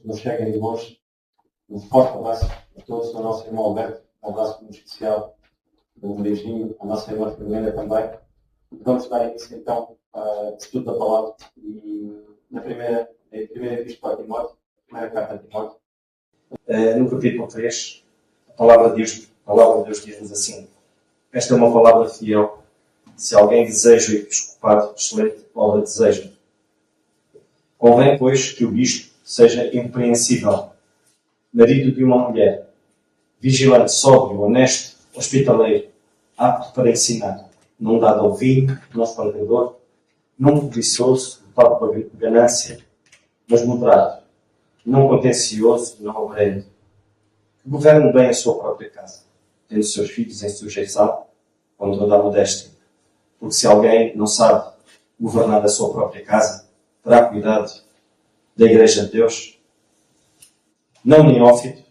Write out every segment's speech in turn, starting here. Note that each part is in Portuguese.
nos cheguem de longe. Um forte abraço a todos, ao nosso irmão Alberto, um abraço muito especial, um beijinho, à nossa irmã Filomena também. Vamos dar início então ao estudo da palavra e na primeira epístola a Timóteo, a primeira carta a Timóteo. No capítulo 3, a palavra de Deus diz-nos assim: esta é uma palavra fiel. Se alguém deseja o episcopado, excelente obra deseja. Convém, pois, que o bispo seja irrepreensível, marido de uma mulher, vigilante, sóbrio, honesto, hospitaleiro, apto para ensinar, não dado ao vinho, não espangador, não cobiçoso, dotado para ganância, mas moderado, não contencioso, não obrando, que governe bem a sua própria casa, tendo os seus filhos em sujeição, com toda a modéstia. Porque se alguém não sabe governar a sua própria casa, terá cuidado da Igreja de Deus, não neófito,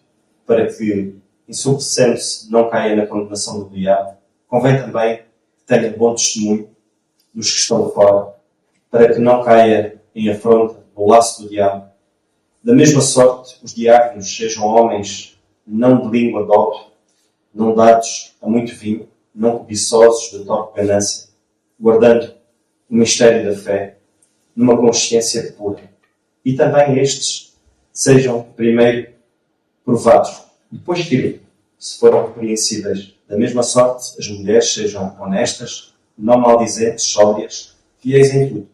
para que, ensoberbecendo-se, não caia na condenação do diabo. Convém também que tenha bom testemunho dos que estão fora, para que não caia em afronta no laço do diabo. Da mesma sorte, os diáconos sejam homens não de língua dobre, não dados a muito vinho, não cobiçosos de torpe ganância, guardando o mistério da fé numa consciência pura. E também estes sejam primeiro provados, depois firmes, se forem repreensíveis. Da mesma sorte, as mulheres sejam honestas, não maldizentes, sóbrias, fiéis em tudo.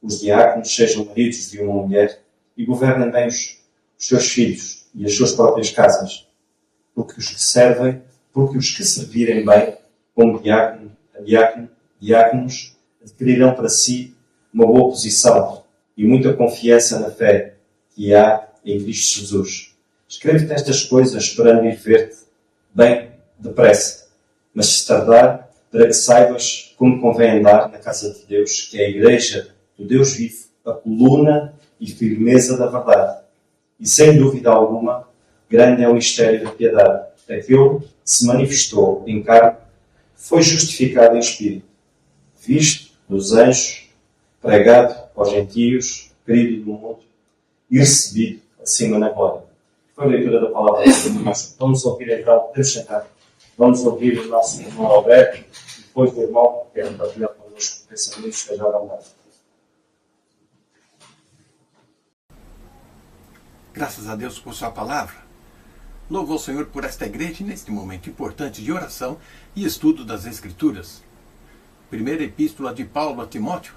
Os diáconos sejam maridos de uma mulher e governem bem os seus filhos e as suas próprias casas, porque os que servirem bem, como diáconos, adquirirão para si uma boa posição e muita confiança na fé que há em Cristo Jesus. Escrevo-te estas coisas esperando ir ver-te bem depressa, mas se tardar, para que saibas como convém andar na casa de Deus, que é a igreja do Deus vivo, a coluna e firmeza da verdade. E sem dúvida alguma, grande é o mistério da piedade. Aquele que se manifestou em carne foi justificado em espírito, visto dos anjos, pregado aos gentios, querido do mundo e recebido acima na glória. Foi a leitura da palavra de Deus. Vamos ouvir então, podemos sentar. Vamos ouvir o nosso irmão Alberto e depois do irmão que quer partilhar connosco pensamentos, esteja à vontade. Graças a Deus por sua palavra. Louvo ao Senhor por esta igreja neste momento importante de oração e estudo das Escrituras. Primeira epístola de Paulo a Timóteo,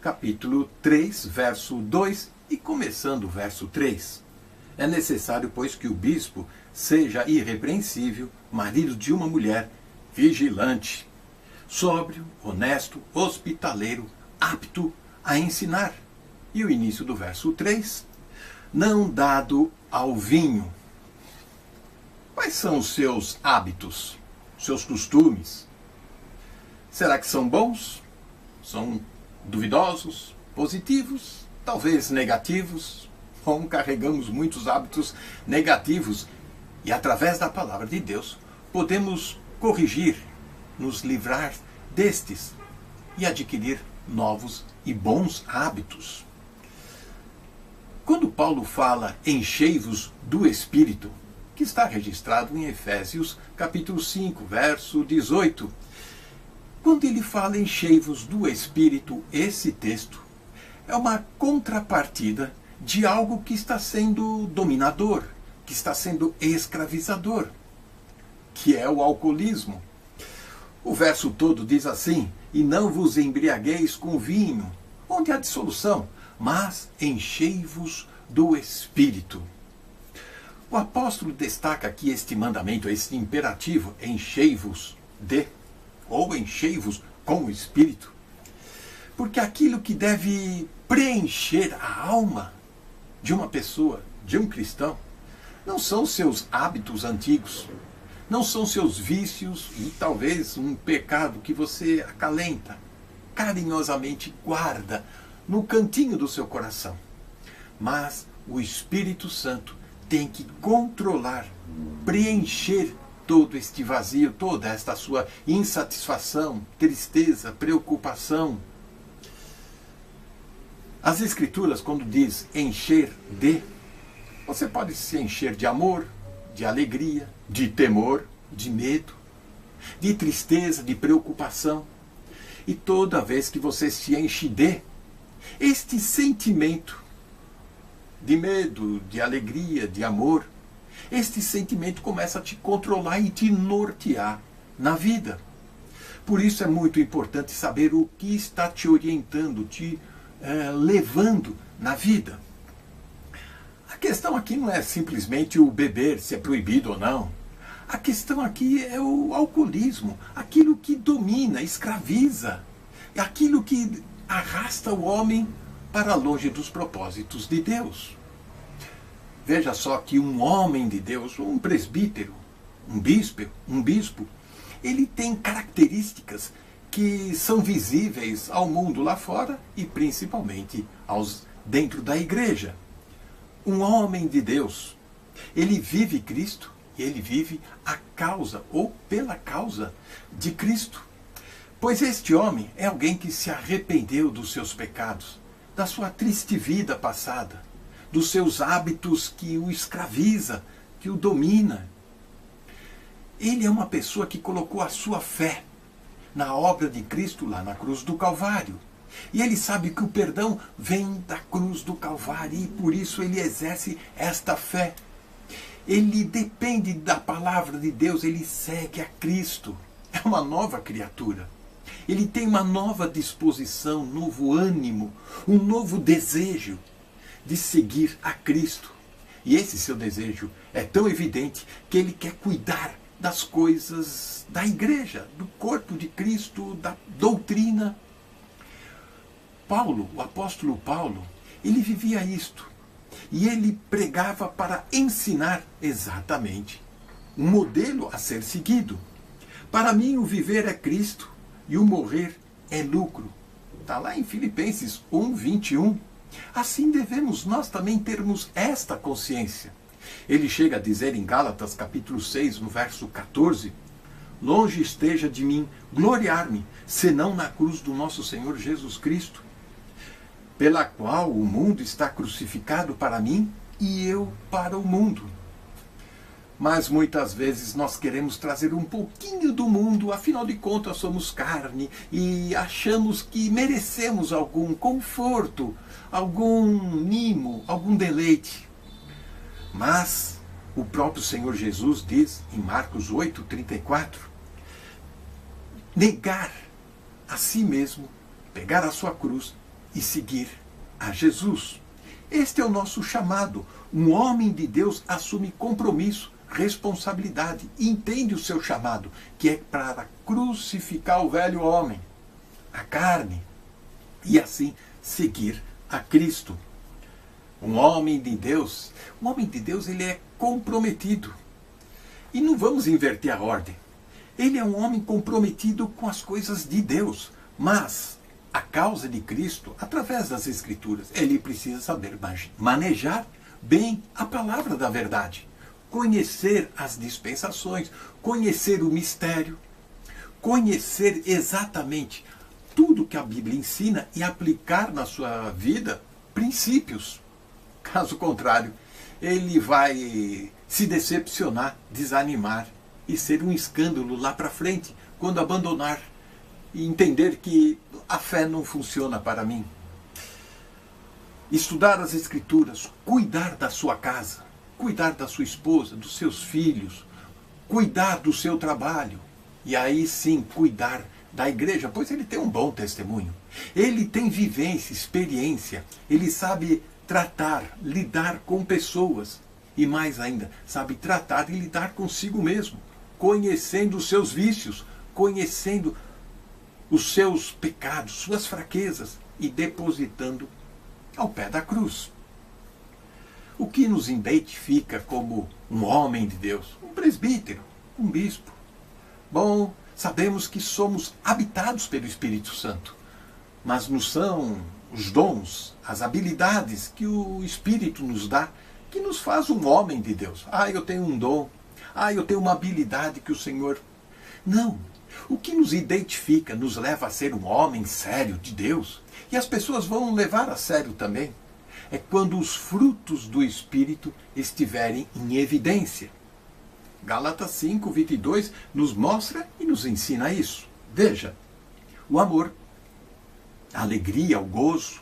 capítulo 3, verso 2 e começando o verso 3. É necessário, pois, que o bispo seja irrepreensível, marido de uma mulher, vigilante, sóbrio, honesto, hospitaleiro, apto a ensinar. E o início do verso 3, não dado ao vinho. Quais são os seus hábitos, seus costumes? Será que são bons? São duvidosos? Positivos? Talvez negativos? Ou carregamos muitos hábitos negativos e, através da palavra de Deus, podemos corrigir, nos livrar destes e adquirir novos e bons hábitos. Quando Paulo fala enchei-vos do Espírito, que está registrado em Efésios capítulo 5, verso 18. Quando ele fala enchei-vos do Espírito, esse texto é uma contrapartida de algo que está sendo dominador, que está sendo escravizador, que é o alcoolismo. O verso todo diz assim: e não vos embriagueis com vinho, onde há dissolução, mas enchei-vos do Espírito. O apóstolo destaca aqui este mandamento, este imperativo, enchei-vos de, ou enchei-vos com o Espírito, porque aquilo que deve preencher a alma de uma pessoa, de um cristão, não são seus hábitos antigos, não são seus vícios e talvez um pecado que você acalenta, carinhosamente guarda no cantinho do seu coração. Mas o Espírito Santo tem que controlar, preencher todo este vazio, toda esta sua insatisfação, tristeza, preocupação. As Escrituras, quando diz encher de, Você pode se encher de amor, de alegria, de temor, de medo, de tristeza, de preocupação. E toda vez que você se enche este sentimento de medo, de alegria, de amor, este sentimento começa a te controlar e te nortear na vida. Por isso é muito importante saber o que está te orientando, te levando na vida. A questão aqui não é simplesmente o beber, se é proibido ou não. A questão aqui é o alcoolismo, aquilo que domina, escraviza, aquilo que arrasta o homem para longe dos propósitos de Deus. Veja só que um homem de Deus, um presbítero, um bispo, ele tem características que são visíveis ao mundo lá fora e principalmente dentro da igreja. Um homem de Deus, ele vive Cristo e ele vive a causa ou pela causa de Cristo. Pois este homem é alguém que se arrependeu dos seus pecados, da sua triste vida passada, dos seus hábitos que o escraviza, que o domina. Ele é uma pessoa que colocou a sua fé na obra de Cristo lá na cruz do Calvário. E ele sabe que o perdão vem da cruz do Calvário e por isso ele exerce esta fé. Ele depende da palavra de Deus, ele segue a Cristo. É uma nova criatura. Ele tem uma nova disposição, um novo ânimo, um novo desejo de seguir a Cristo. E esse seu desejo é tão evidente que ele quer cuidar das coisas da igreja, do corpo de Cristo, da doutrina. Paulo, o apóstolo Paulo, ele vivia isto. E ele pregava para ensinar exatamente um modelo a ser seguido. Para mim o viver é Cristo e o morrer é lucro. Está lá em Filipenses 1:21. Assim devemos nós também termos esta consciência. Ele chega a dizer em Gálatas capítulo 6, no verso 14, longe esteja de mim gloriar-me, senão na cruz do nosso Senhor Jesus Cristo, pela qual o mundo está crucificado para mim e eu para o mundo. Mas muitas vezes nós queremos trazer um pouquinho do mundo, afinal de contas somos carne e achamos que merecemos algum conforto, algum mimo, algum deleite. Mas o próprio Senhor Jesus diz em Marcos 8:34, negar a si mesmo, pegar a sua cruz e seguir a Jesus. Este é o nosso chamado. Um homem de Deus assume compromisso, responsabilidade, entende o seu chamado, que é para crucificar o velho homem, a carne, e assim seguir a Cristo. Um homem de Deus ele é comprometido. E não vamos inverter a ordem. Ele é um homem comprometido com as coisas de Deus, mas a causa de Cristo, através das Escrituras, ele precisa saber manejar bem a palavra da verdade, conhecer as dispensações, conhecer o mistério, conhecer exatamente tudo que a Bíblia ensina e aplicar na sua vida princípios. Caso contrário, ele vai se decepcionar, desanimar e ser um escândalo lá para frente, quando abandonar e entender que a fé não funciona para mim. Estudar as Escrituras, cuidar da sua casa, cuidar da sua esposa, dos seus filhos, cuidar do seu trabalho e aí sim cuidar da igreja, pois ele tem um bom testemunho. Ele tem vivência, experiência, ele sabe tratar, lidar com pessoas e mais ainda, sabe tratar e lidar consigo mesmo, conhecendo os seus vícios, conhecendo os seus pecados, suas fraquezas e depositando ao pé da cruz. O que nos identifica como um homem de Deus, um presbítero, um bispo? Bom, sabemos que somos habitados pelo Espírito Santo, mas não são os dons, as habilidades que o Espírito nos dá, que nos faz um homem de Deus. Eu tenho um dom. Eu tenho uma habilidade que o Senhor... Não. O que nos identifica, nos leva a ser um homem sério de Deus. E as pessoas vão levar a sério também. é quando os frutos do Espírito estiverem em evidência. Gálatas 5, 22 nos mostra e nos ensina isso. Veja, o amor, a alegria, o gozo,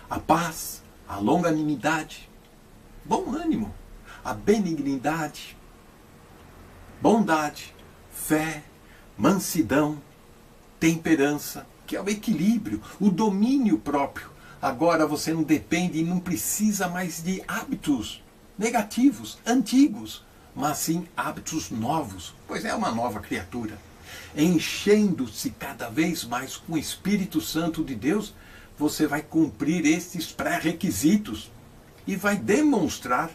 a paz, a longanimidade, bom ânimo, a benignidade, bondade, fé, mansidão, temperança, que é o equilíbrio, o domínio próprio. Agora você não depende e não precisa mais de hábitos negativos, antigos, mas sim hábitos novos, pois é uma nova criatura. Enchendo-se cada vez mais com o Espírito Santo de Deus, você vai cumprir esses pré-requisitos e vai demonstrar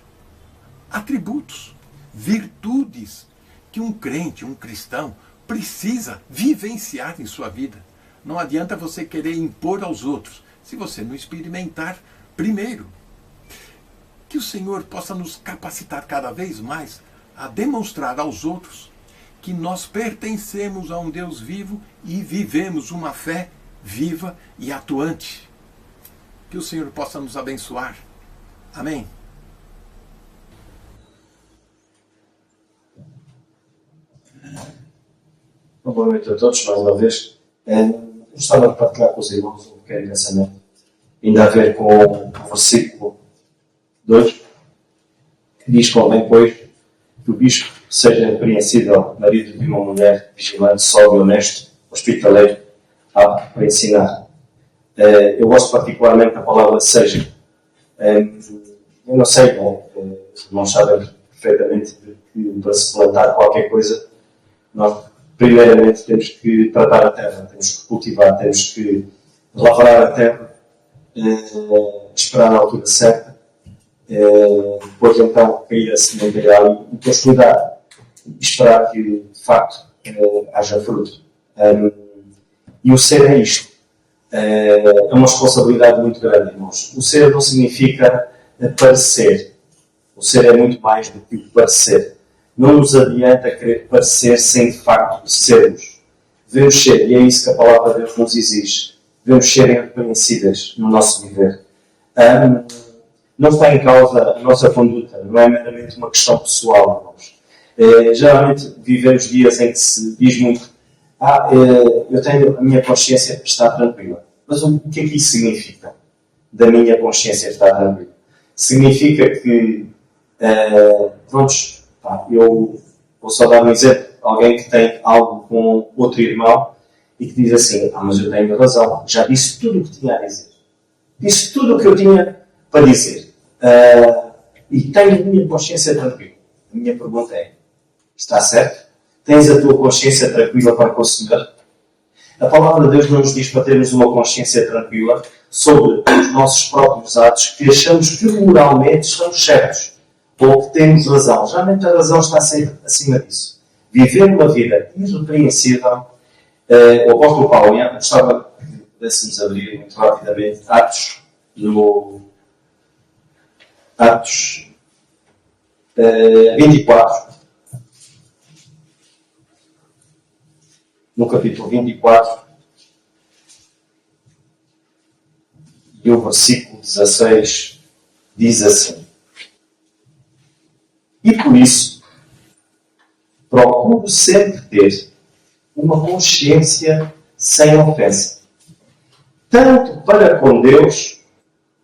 atributos, virtudes que um crente, um cristão, precisa vivenciar em sua vida. Não adianta você querer impor aos outros, se você não experimentar primeiro. Que o Senhor possa nos capacitar cada vez mais a demonstrar aos outros que nós pertencemos a um Deus vivo e vivemos uma fé viva e atuante. Que o Senhor possa nos abençoar. Amém. Boa noite a todos, mais uma vez. Gostava de partilhar com os irmãos um pequeno pensamento, ainda a ver com o versículo 2, que diz: convém, pois, que o bispo seja repreensível, marido de uma mulher, vigilante, sóbrio, honesto, hospitaleiro, apto para ensinar. Eu gosto particularmente da palavra seja. Eu não sei, os irmãos sabem perfeitamente que para se plantar qualquer coisa, nós primeiramente temos que tratar a terra, temos que cultivar, temos que lavrar a terra, esperar na altura certa, depois então cair a sementeira e depois cuidar, esperar que de facto haja fruto. E o ser é isto. É uma responsabilidade muito grande, irmãos. O ser não significa parecer. O ser é muito mais do que o parecer. Não nos adianta querer parecer sem de facto sermos. Devemos ser, e é isso que a palavra de Deus nos exige. Devemos ser irrepreensíveis no nosso viver. Não está em causa a nossa conduta, não é meramente uma questão pessoal, irmãos. Geralmente vivemos dias em que se diz muito: eu tenho a minha consciência está tranquila. Mas o que é que isso significa? Da minha consciência estar tranquila? Significa que, eu vou só dar um exemplo. Alguém que tem algo com outro irmão e que diz assim: mas eu tenho razão, já disse tudo o que tinha a dizer. Disse tudo o que eu tinha para dizer. E tenho a minha consciência tranquila. A minha pergunta é: está certo? Tens a tua consciência tranquila para com o Senhor? A palavra de Deus não nos diz para termos uma consciência tranquila sobre os nossos próprios atos que achamos que moralmente estamos certos ou que temos razão. Geralmente a razão está sempre acima disso. Viver uma vida irrepreensível. O apóstolo Paulo, gostava que pudéssemos abrir muito rapidamente Atos 24. No capítulo 24 e o versículo 16 diz assim: e por isso procuro sempre ter uma consciência sem ofensa, tanto para com Deus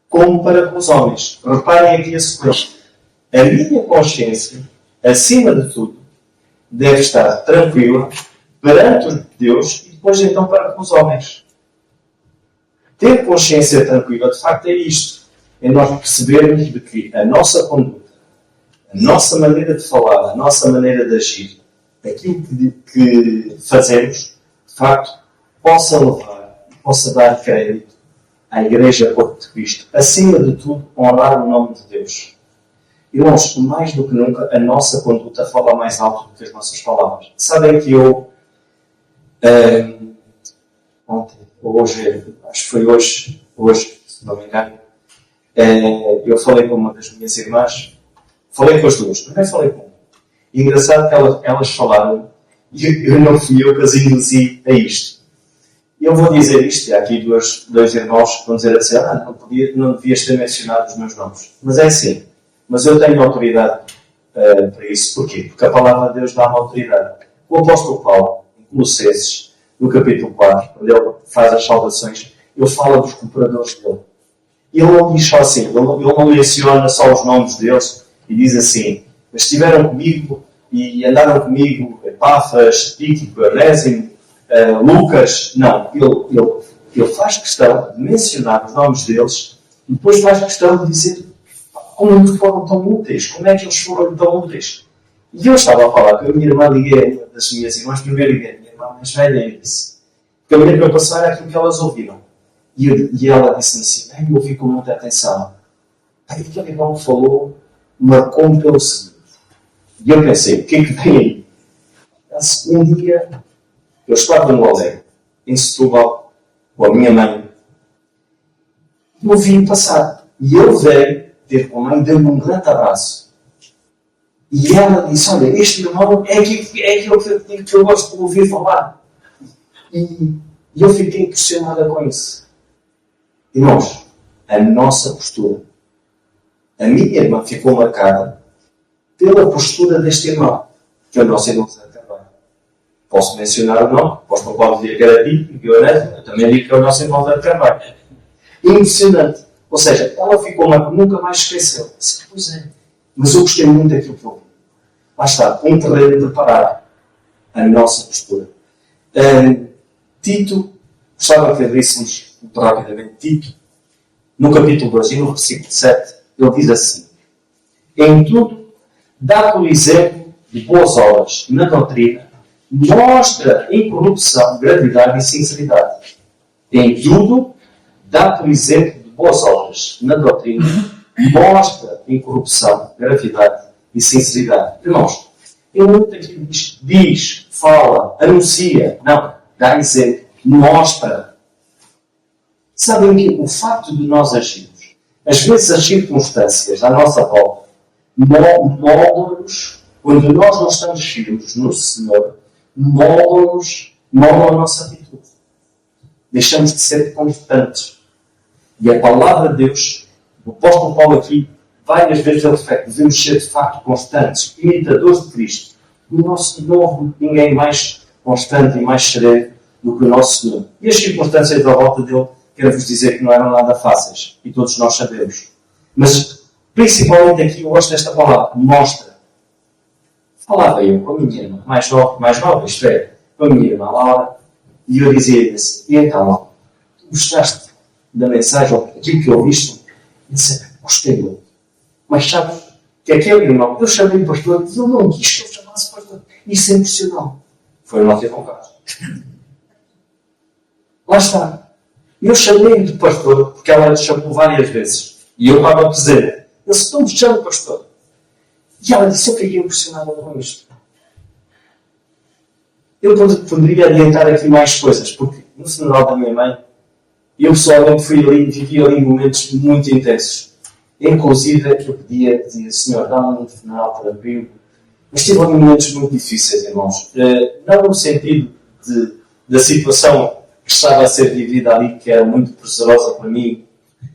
como para com os homens. Reparem aqui a sequência. A minha consciência, acima de tudo, deve estar tranquila perante Deus e depois então para com os homens. Ter consciência tranquila, de facto, é isto. É nós percebermos de que a nossa conduta, a nossa maneira de falar, a nossa maneira de agir, aquilo que fazemos, de facto, possa levar, possa dar crédito à Igreja Corpo de Cristo. Acima de tudo, honrar o nome de Deus. Irmãos, mais do que nunca, a nossa conduta fala mais alto do que as nossas palavras. Sabem que eu ontem, ou hoje, acho que foi hoje, se não me engano, eu falei com uma das minhas irmãs, falei com as duas, primeiro falei com uma. E engraçado que elas falaram, e não fui eu que as induzi a isto. E Eu vou dizer isto, e há aqui dois irmãos que vão dizer assim, não devias ter mencionado os meus nomes. Mas é assim, mas eu tenho autoridade para isso. Porquê? Porque a palavra de Deus dá-me autoridade. O apóstolo Paulo, em Colossenses, no capítulo 4, quando ele faz as salvações, ele fala dos cooperadores dele. Ele não diz só assim, ele não menciona só os nomes deles e diz assim, mas estiveram comigo e andaram comigo Epáfras, Tíquico, Onésimo, Lucas. Não, ele faz questão de mencionar os nomes deles e depois faz questão de dizer como foram tão úteis, como é que eles foram tão úteis. E eu estava a falar com a minha irmã, liguei, uma das minhas irmãs, primeiro liguei a minha irmã mais velha e disse, porque a minha preocupação era aquilo que elas ouviram. E ela disse-me assim, eu ouvi com muita atenção. Aquele irmão que falou marcou-me pelo seguinte. E eu pensei, o que é que vem aí? Um dia, eu estava no aldeia, em Setúbal, com a minha mãe, e ouvi-o passar. E eu veio ter com a mãe, deu-me um grande abraço. E ela disse, olha, este irmão é aquilo que eu gosto de ouvir falar. E eu fiquei impressionada com isso. Irmãos, a nossa postura. A minha irmã ficou marcada pela postura deste irmão, que é o nosso irmão Zé Carvalho. Posso mencionar o nome? Posso não dizer que era Tito, que eu também digo que é o nosso irmão Zé Carvalho. Impressionante. Ou seja, ela ficou marcada, nunca mais esqueceu. Pois é. Mas eu gostei muito daquilo que eu ouvi. Lá está, um terreno preparado. A nossa postura. Tito, gostava que abríssemos muito rapidamente Tito, no capítulo 2 e no versículo 7, ele diz assim, em tudo, dá por exemplo de boas obras na doutrina, mostra incorrupção, gravidade e sinceridade. Em tudo, dá por exemplo de boas obras na doutrina, mostra incorrupção, gravidade e sinceridade. Irmãos, ele muito aqui diz, fala, anuncia, não, dá exemplo, mostra. Sabem que o facto de nós agirmos, às vezes as circunstâncias à nossa volta, moldam-nos, quando nós não estamos firmes no Senhor, moldam a nossa atitude. Deixamos de ser constantes. E a palavra de Deus, o apóstolo Paulo aqui, várias vezes ele refere, devemos ser de facto constantes, imitadores de Cristo. O nosso novo, ninguém mais constante e mais sereno do que o nosso Senhor. E as circunstâncias da volta dele, quero-vos dizer que não eram nada fáceis. E todos nós sabemos. Mas, principalmente aqui, eu gosto desta palavra. Mostra. Falava eu com a minha irmã, mais nova, isto é, com a minha irmã Laura, e eu dizia-lhe assim, e então, tu gostaste da mensagem, ou aquilo que ouviste? E disse, gostei muito. Mas sabes que aquele irmão, eu chamei-lhe pastor, mas ele não quis que eu chamasse pastor. Isso é impressionante. Foi o nosso irmão Carlos. Lá está. Eu chamei-lhe de pastor, porque ela lhe chamou várias vezes. E eu estava presente. Ele disse, não me chama pastor. E ela disse, eu fiquei impressionada com isto. Eu poderia adiantar aqui mais coisas, porque no funeral da minha mãe, eu pessoalmente vivi ali momentos muito intensos. Inclusive, eu dizia, Senhor, dá-me um funeral tranquilo. Mas tive ali momentos muito difíceis, irmãos. Não no sentido da situação que estava a ser vivida ali, que era muito prazerosa para mim.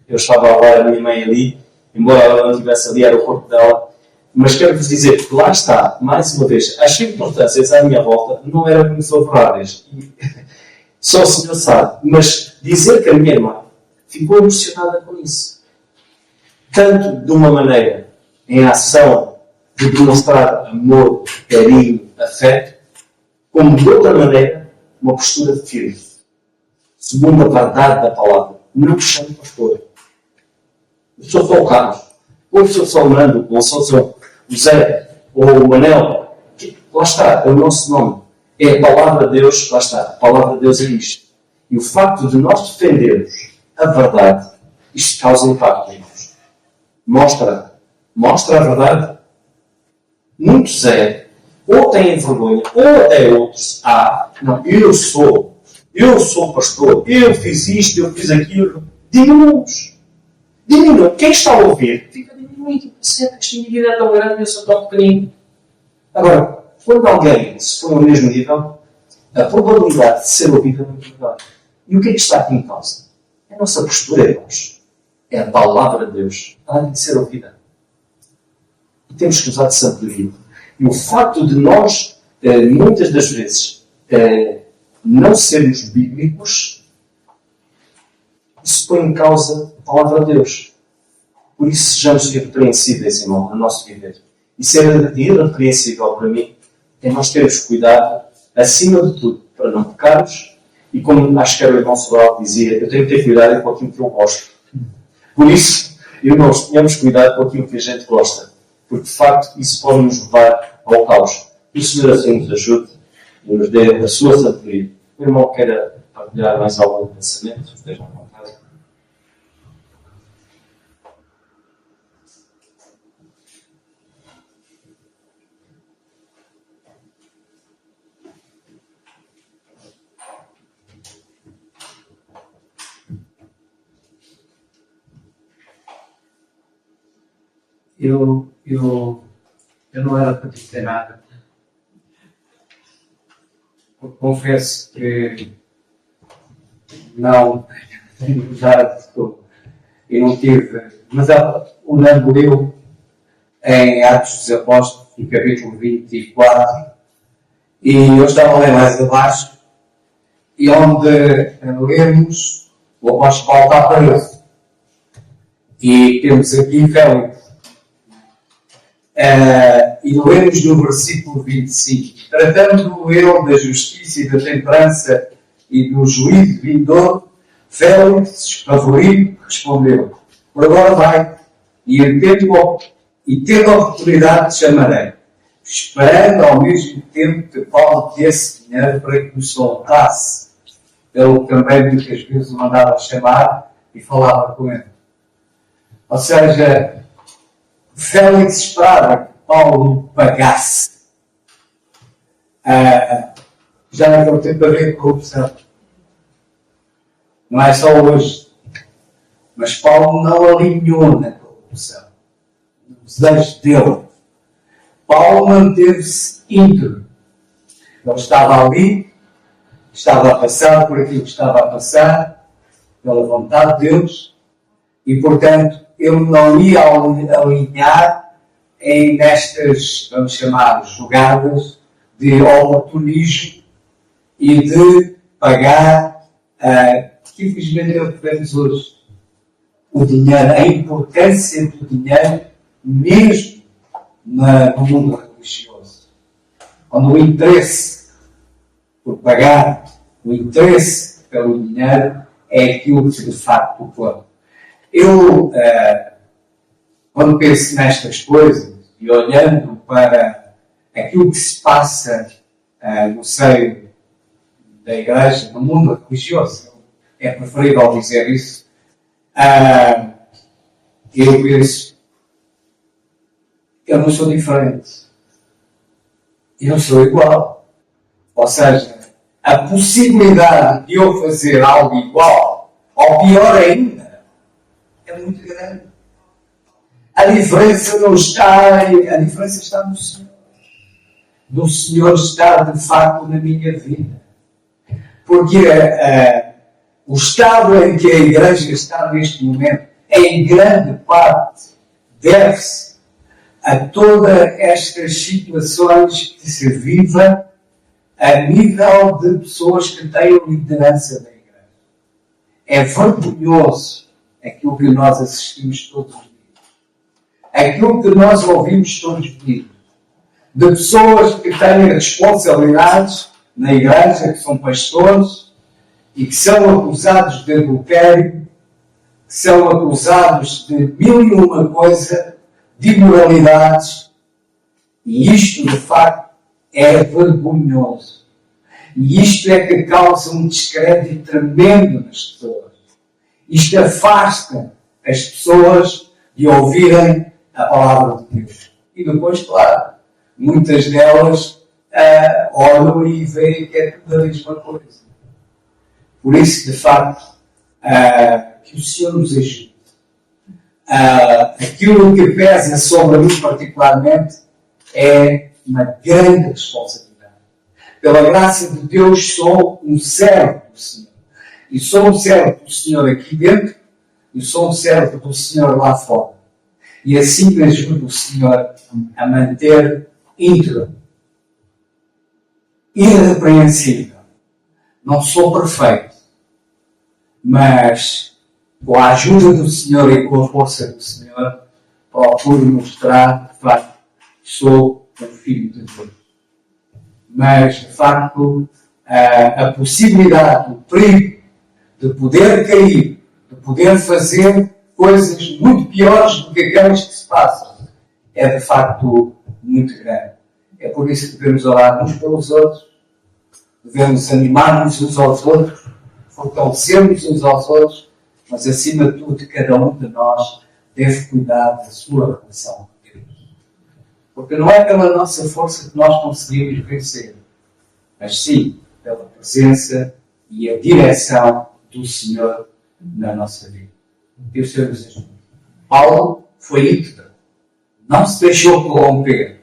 Eu estava a levar a minha mãe ali, embora ela não estivesse ali, era o corpo dela. Mas quero-vos dizer que lá está, mais uma vez, as circunstâncias à minha volta não eram muito favoráveis. Só o Senhor sabe. Mas dizer que a minha irmã ficou emocionada com isso. Tanto de uma maneira, em ação, de demonstrar amor, carinho, afeto, como de outra maneira, uma postura firme. Segundo a verdade da palavra. Não me chamo pastor. Eu sou só o Carlos. Ou sou só o Nando, ou sou só o Zé, ou o Manel. Lá está, é o nosso nome. É a palavra de Deus, lá está. A palavra de Deus é isto. E o facto de nós defendermos a verdade, isto causa impacto, irmãos. Mostra a verdade. Muitos ou têm vergonha, ou até outros, não, eu sou pastor, eu fiz isto, eu fiz aquilo. Diminuamos. Quem está a ouvir, fica diminuído. Sempre que esta vida é tão grande, eu sou tão pequenino. Agora, quando alguém se for ao mesmo nível, a probabilidade de ser ouvido é muito maior. E o que é que está aqui em causa? É a nossa postura, irmãos. É a palavra de Deus. Ela tem de ser ouvida. E temos que usar de sabedoria. E o facto de nós, muitas das vezes, não sermos bíblicos, isso põe em causa a palavra de Deus. Por isso sejamos irrepreensíveis, irmão, no nosso viver. E ser irrepreensível para mim é nós termos cuidado, acima de tudo, para não pecarmos. E como acho que era o irmão Sobral que dizia, eu tenho que ter cuidado com aquilo que eu gosto. Por isso, irmãos, tenhamos cuidado com aquilo que a gente gosta. Porque, de facto, isso pode nos levar ao caos. E o Senhor assim nos ajude e nos dê a sua sabedoria. O irmão queira partilhar mais algum pensamento? Estejam à vontade. Eu não era para dizer nada. Confesso que não tenho usado e não tive. Mas o Nando leu em Atos dos Apóstolos, no capítulo 24, e eu estava a ler mais abaixo, e onde lemos o apóstolo Paulo está preso. E temos aqui Félix. E lemos no versículo 25: tratando ele da justiça e da temperança e do juízo vindouro, Félix, espavorido, respondeu: por agora vai, e tendo a oportunidade te chamarei, esperando ao mesmo tempo que Paulo desse dinheiro para que o soltasse. Ele também muitas vezes o mandava chamar e falava com ele. Ou seja, Félix esperava que Paulo pagasse. Já naquele tempo havia corrupção. Não é só hoje. Mas Paulo não alinhou na corrupção. No desejo dele. Paulo manteve-se íntegro. Ele estava ali, estava a passar por aquilo que estava a passar, pela vontade de Deus, e portanto ele não ia alinhar nestas, vamos chamar, jogadas de oportunismo e de pagar, que infelizmente é o que vemos hoje. O dinheiro, a importância do dinheiro, mesmo no mundo religioso. Onde o interesse por pagar, o interesse pelo dinheiro é aquilo que de facto põe. Eu, quando penso nestas coisas e olhando para aquilo que se passa no seio da Igreja, no mundo religioso, é preferível dizer isso, eu penso, eu não sou diferente. Eu sou igual. Ou seja, a possibilidade de eu fazer algo igual, ou pior ainda, é muito grande. A diferença não está, a diferença está no Senhor. Do Senhor estar de facto na minha vida. Porque o estado em que a Igreja está neste momento, em grande parte, deve-se a todas estas situações que se vivem a nível de pessoas que têm liderança da Igreja. É vergonhoso aquilo que nós assistimos todos os dias. Aquilo que nós ouvimos todos os dias. De pessoas que têm responsabilidades na Igreja, que são pastores, e que são acusados de adultério, que são acusados de mil e uma coisa, de imoralidades. E isto, de facto, é vergonhoso. E isto é que causa um descrédito tremendo nas pessoas. Isto afasta as pessoas de ouvirem a palavra de Deus. E depois, claro, muitas delas olham e veem que é tudo a mesma coisa. Por isso, de facto, que o Senhor nos ajude. Aquilo que pesa sobre mim particularmente é uma grande responsabilidade. Pela graça de Deus sou um servo do Senhor. E sou um servo do Senhor aqui dentro e sou um servo do Senhor lá fora. E assim me ajuda o Senhor a manter íntegro, irrepreensível. Não sou perfeito, mas com a ajuda do Senhor e com a força do Senhor, procuro mostrar, de facto, que sou um filho de Deus. Mas, de facto, a possibilidade, o perigo de poder cair, de poder fazer coisas muito piores do que aquelas que se passam, é, de facto, muito grande. É por isso que devemos orar uns pelos outros, devemos animar-nos uns aos outros, fortalecer-nos uns aos outros, mas, acima de tudo, cada um de nós deve cuidar da sua relação com Deus. Porque não é pela nossa força que nós conseguimos vencer, mas sim pela presença e a direção do Senhor na nossa vida. E o Senhor nos ajude. Paulo foi íntegro, não se deixou corromper.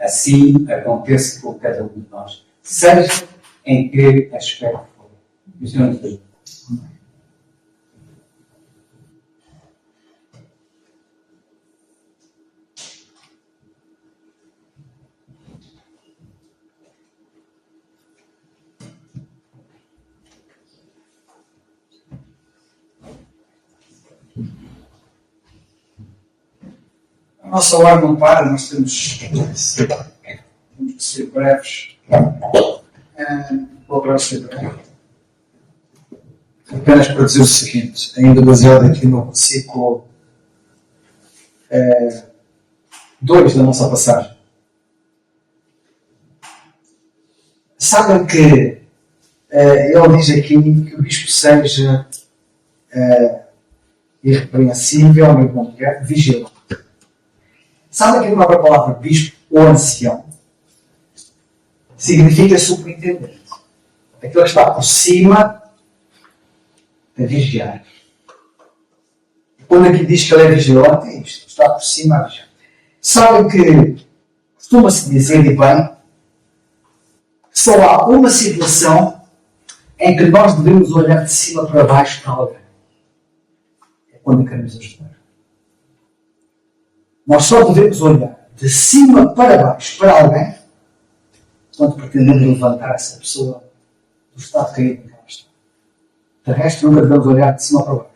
Assim acontece com cada um de nós, seja em que aspecto for. E o Senhor nos ajude. A nossa hora não para, nós temos que ser breves. Vou agora ser breve. Apenas para dizer o seguinte, ainda baseado aqui no versículo 2 da nossa passagem. Sabem que ele diz aqui que o bispo seja irrepreensível, vigilante. Sabem que a própria palavra bispo ou ancião significa superintendente. Aquele que está por cima a vigiar. Quando aqui diz que ele é vigilante, é isto. Está por cima a vigiar. Sabem que costuma-se dizer, e bem, que só há uma situação em que nós devemos olhar de cima para baixo para alguém. É quando queremos ajudar. Nós só devemos olhar de cima para baixo para alguém quando pretendemos levantar essa pessoa do estado caído em que ela está. De resto, nunca devemos olhar de cima para baixo.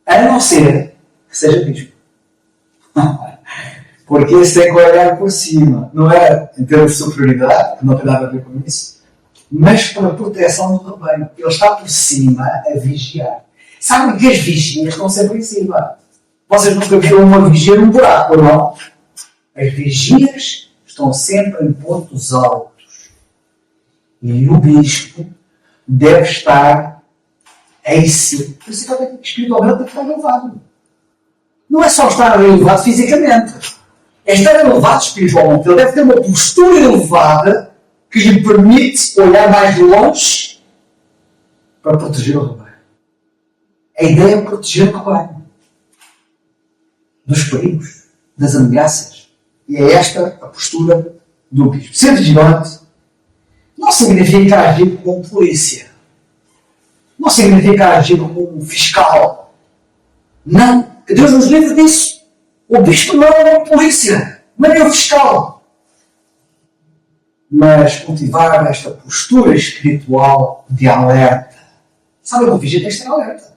A não ser que seja bispo. Porque esse tem que olhar por cima. Não é em termos de superioridade, que não tem nada a ver com isso, mas para a proteção do rebanho. Ele está por cima a vigiar. Sabem que as vigias estão sempre em cima. Vocês nunca viram uma vigia num buraco, não? As vigias estão sempre em pontos altos. E o bispo deve estar em si. Por isso que espiritualmente tem que estar elevado. Não é só estar elevado fisicamente. É estar elevado espiritualmente. Ele deve ter uma postura elevada que lhe permite olhar mais longe para proteger o rebanho. A ideia é proteger o rebanho dos perigos, das ameaças. E é esta a postura do bispo. Ser vigilante não significa agir como polícia. Não significa agir como fiscal. Não. Que Deus nos livre disso. O bispo não é uma polícia, não é um fiscal. Mas cultivar esta postura espiritual de alerta. Sabe, o vigia tem que estar alerta.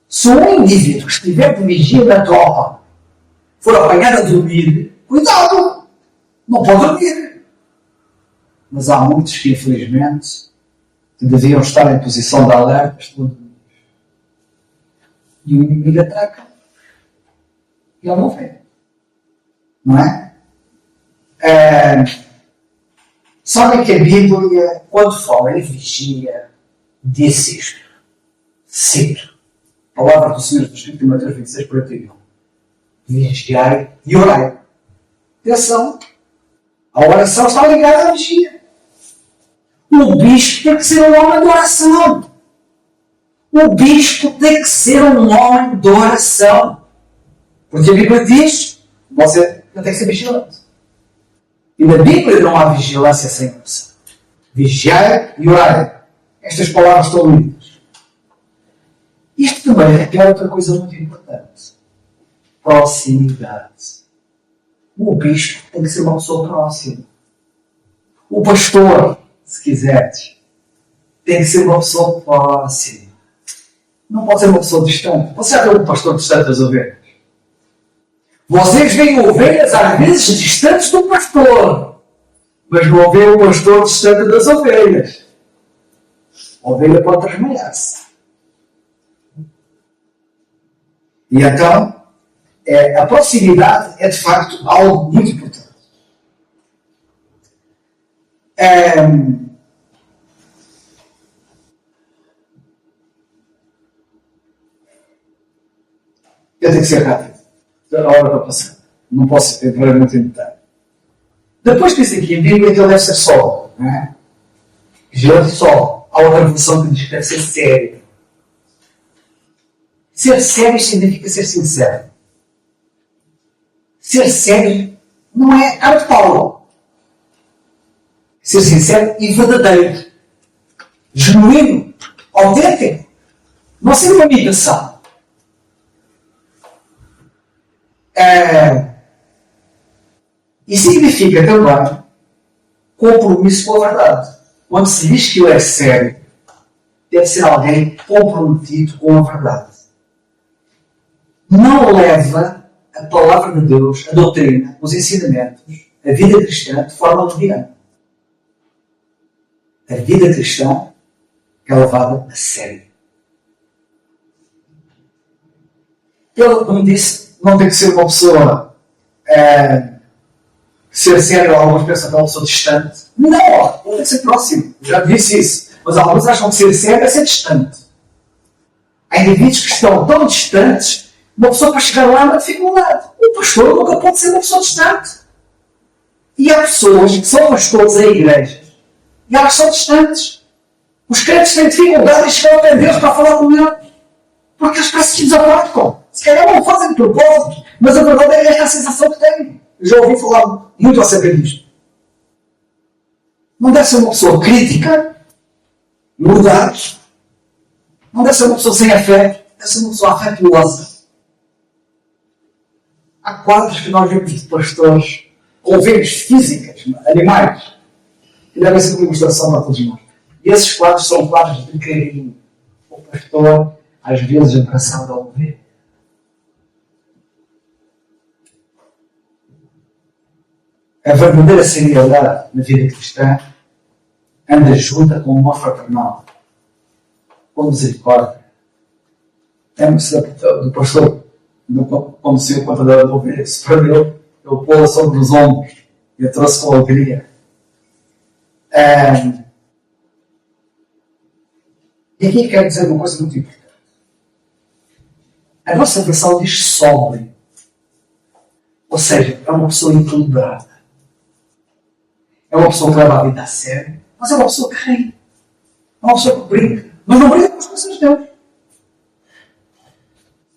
Se um indivíduo que estiver de vigia na tropa for apanhado a dormir, cuidado! Não pode dormir. Mas há muitos que, infelizmente, que deviam estar em posição de alerta, estão a dormir. E o inimigo ataca. E ele não vê. Não é? Sabem que a Bíblia, quando fala em vigia, disse isto. Cito. A palavra do Senhor está escrita em Mateus 26, 41. Vigiai e orai. Atenção. A oração está ligada à vigia. O bispo tem que ser um homem de oração. O bispo tem que ser um homem de oração. Porque a Bíblia diz, você não tem que ser vigilante. E na Bíblia não há vigilância sem oração. Vigiai e orai. estas palavras estão lindas. Isto também requer outra coisa muito importante. Proximidade. O bispo tem que ser uma pessoa próxima. O pastor, se quiseres, tem que ser uma pessoa próxima. Não pode ser uma pessoa distante. Você já viu um pastor distante das ovelhas? Vocês veem ovelhas às vezes distantes do pastor, mas não veem o pastor distante das ovelhas. A ovelha pode desmaiar-se. E então, a proximidade é de facto algo muito importante. Eu tenho que ser rápido. A hora está passando. Não posso entrar muito em detalhe. Depois disse aqui, em Bíblia que ele deve ser só. Não é? Geralmente só. Há outra versão que diz que deve ser sério. Ser sério significa ser sincero. Ser sério não é cara de pau. Ser sincero e verdadeiro. Genuíno. Autêntico. Não ser uma imitação. E significa também compromisso com a verdade. Quando se diz que ele é sério, deve ser alguém comprometido com a verdade. Não leva a palavra de Deus, a doutrina, os ensinamentos, a vida cristã de forma leviana. A vida cristã é levada a sério. Ele, como disse, não tem que ser uma pessoa ser sério. Alguns pensam que é uma pessoa distante. Não, ele tem que ser próximo. Já disse isso. Mas alguns acham que ser sério é ser distante. Há indivíduos que estão tão distantes, uma pessoa para chegar lá é uma dificuldade. O pastor nunca pode ser uma pessoa distante. E há pessoas que são pastores em igrejas e elas são distantes. Os crentes têm dificuldade em chegar até Deus para falar com ele. Porque eles parecem que desapartam. Se calhar não fazem de propósito, mas a verdade é esta a sensação que têm. Eu já ouvi falar muito acerca disto. Não deve ser uma pessoa crítica, mudar. Não deve ser uma pessoa sem afeto. Deve ser uma pessoa afetuosa. Há quadros que nós vemos de pastores com ovelhas físicas, animais, que devem ser uma ilustração para todos nós. E esses quadros são quadros de carinho. O pastor, às vezes, abraçado a ovelha. A verdadeira seriedade na vida cristã anda junta com uma fraternal, com misericórdia. Lembra-se do pastor, quando se deu conta da ovelha que se perdeu, ele pô-la sobre os ombros e a trouxe com alegria. E aqui quero dizer uma coisa muito importante. A nossa versão diz sóbrio. Ou seja, é uma pessoa equilibrada. É uma pessoa que leva a vida a sério, mas é uma pessoa que ri. É uma pessoa que brinca. Mas não brinca com as coisas de Deus. É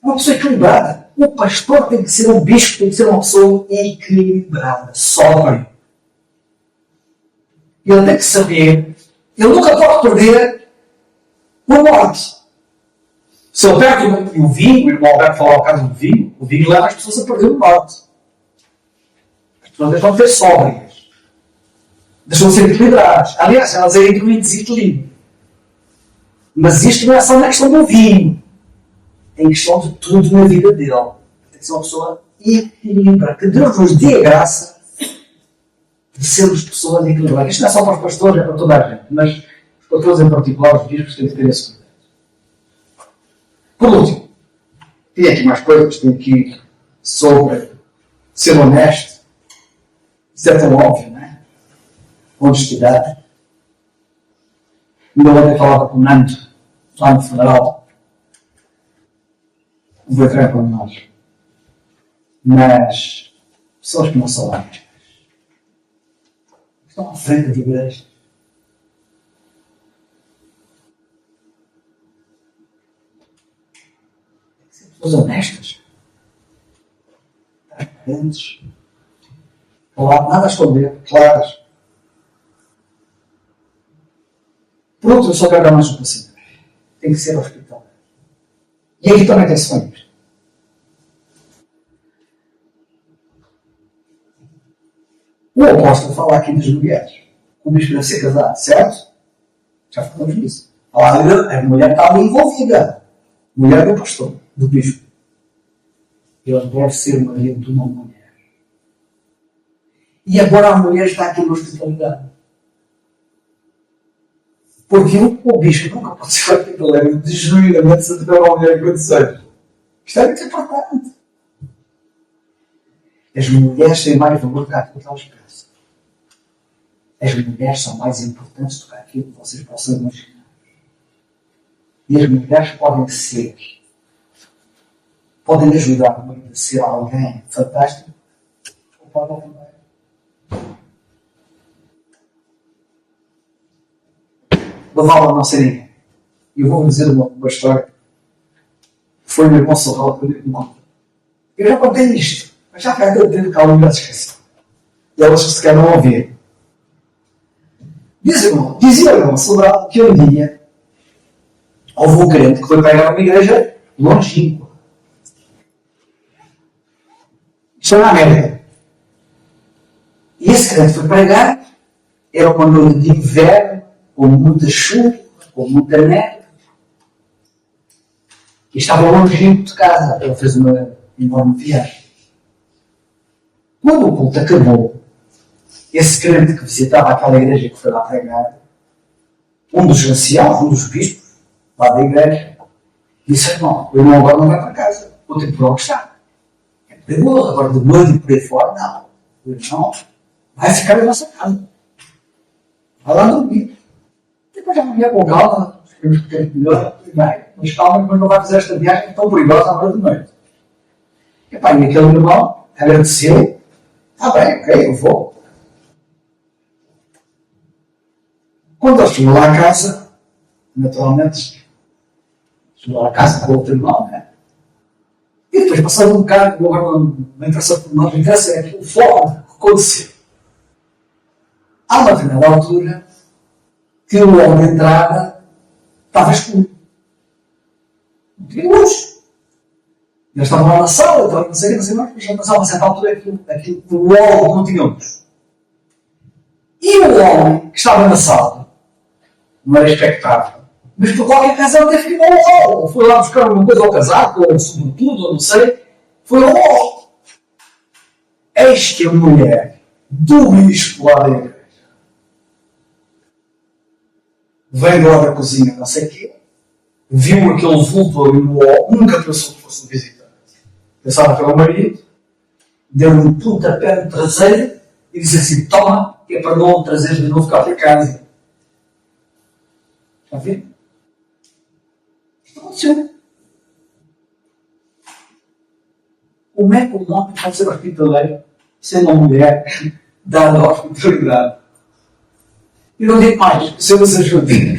uma pessoa equilibrada. O pastor tem que ser um bispo, tem que ser uma pessoa equilibrada, sóbrio. Ele tem que saber, ele nunca pode perder o norte. Se ele perde o vinho, o irmão Alberto falou ao caso do vinho, o vinho leva as pessoas a perder o norte. As pessoas deixam de ter sóbrias. Deixam de ser equilibradas. Aliás, elas entram em desequilíbrio. Mas isto não é só na questão do vinho. É em questão de tudo na vida dele. Tem que ser uma pessoa equilibrada. Que Deus nos dê a graça de sermos pessoas equilibradas. Isto não é só para os pastores, é para toda a gente. Mas os pastores em particular, os bispos, têm que ter esse cuidado. Por último, tinha aqui mais coisas. Tenho aqui sobre ser honesto. Isso é tão óbvio, não é? Honestidade. Ainda ontem falava com o Nando, lá no funeral. Não vou entrar com nós. Mas pessoas que não são honestas estão à frente da igreja. Tem que ser pessoas honestas. Transparentes. Não há nada a esconder. Claras. Pronto, eu só quero dar mais um passinho. Tem que ser hospitalar. E aqui também tem famílias. O apóstolo fala aqui das mulheres. O bispo deve ser casado, certo? Já falamos nisso. A mulher está ali envolvida. Mulher do pastor, do bispo. Ele deve ser marido de uma mulher. E agora a mulher está aqui na hospitalidade. Porque o bispo nunca pode ser hospitaleiro de genuinamente se tiver uma mulher com desejos. Isto é muito importante. As mulheres têm mais valor do que aquelas peças. As mulheres são mais importantes do que aquilo que vocês possam imaginar. E as mulheres podem ajudar o marido a ser alguém fantástico, ou podem também. Levá-la a não ser ninguém. E eu vou dizer uma história. Foi o meu irmão Sorral que me contou. Eu já contei isto, mas já faz tanto tempo que ela me esqueceu. E elas se calhar não ouviram. Dizia o irmão Sorral que um dia houve um crente que foi pregar uma igreja longínqua. Isto é na América. E esse crente foi pregar, era uma noite de inverno, com muita chuva, com muita neve. E estava longínquo de casa. Ele fez uma enorme viagem. Quando o culto acabou, esse crente que visitava aquela igreja que foi lá pregar, um dos anciãos, um dos bispos, lá da igreja, disse: irmão, o irmão agora não vai para casa. O temporal que está. É perigoso, agora de noite e por aí fora, não. O irmão vai ficar na nossa casa. Vai lá dormir. Depois amanhã com calma, temos que ter melhor, mas calma, mas não vai fazer esta viagem tão perigosa à hora de noite. E aquele irmão agradeceu. Está bem, ok, eu vou. Quando ele chegou lá à casa, naturalmente, chegou lá à casa com o outro irmão, né? E depois, passado um bocado, agora não interessa por nós, interessa é aquilo fora que aconteceu. Há uma determinada altura que o hall de entrada estava escuro. Não tinha luz. Eles estavam lá na sala, estavam não sei mas a uma certa altura aquilo o hall não tinha luz. E o homem que estava na sala não era expectável, mas por qualquer razão teve que ir ao hall. Foi lá buscar uma coisa ao casaco, ou sobretudo, ou não sei. Foi ao hall. Eis que a mulher do bispo lá da igreja veio lá da cozinha, não sei o quê, viu aquele vulto ali no hall, nunca pensou que fosse um visitante. Pensava que era o marido, deu-lhe um pontapé no traseiro e disse assim: toma, que é para não o trazer de novo cá para casa. Está a ver? Isto aconteceu. Como é que um homem pode ser hospitaleiro sendo uma mulher dada à hospitalidade? E não digo mais, se eu nos ajude.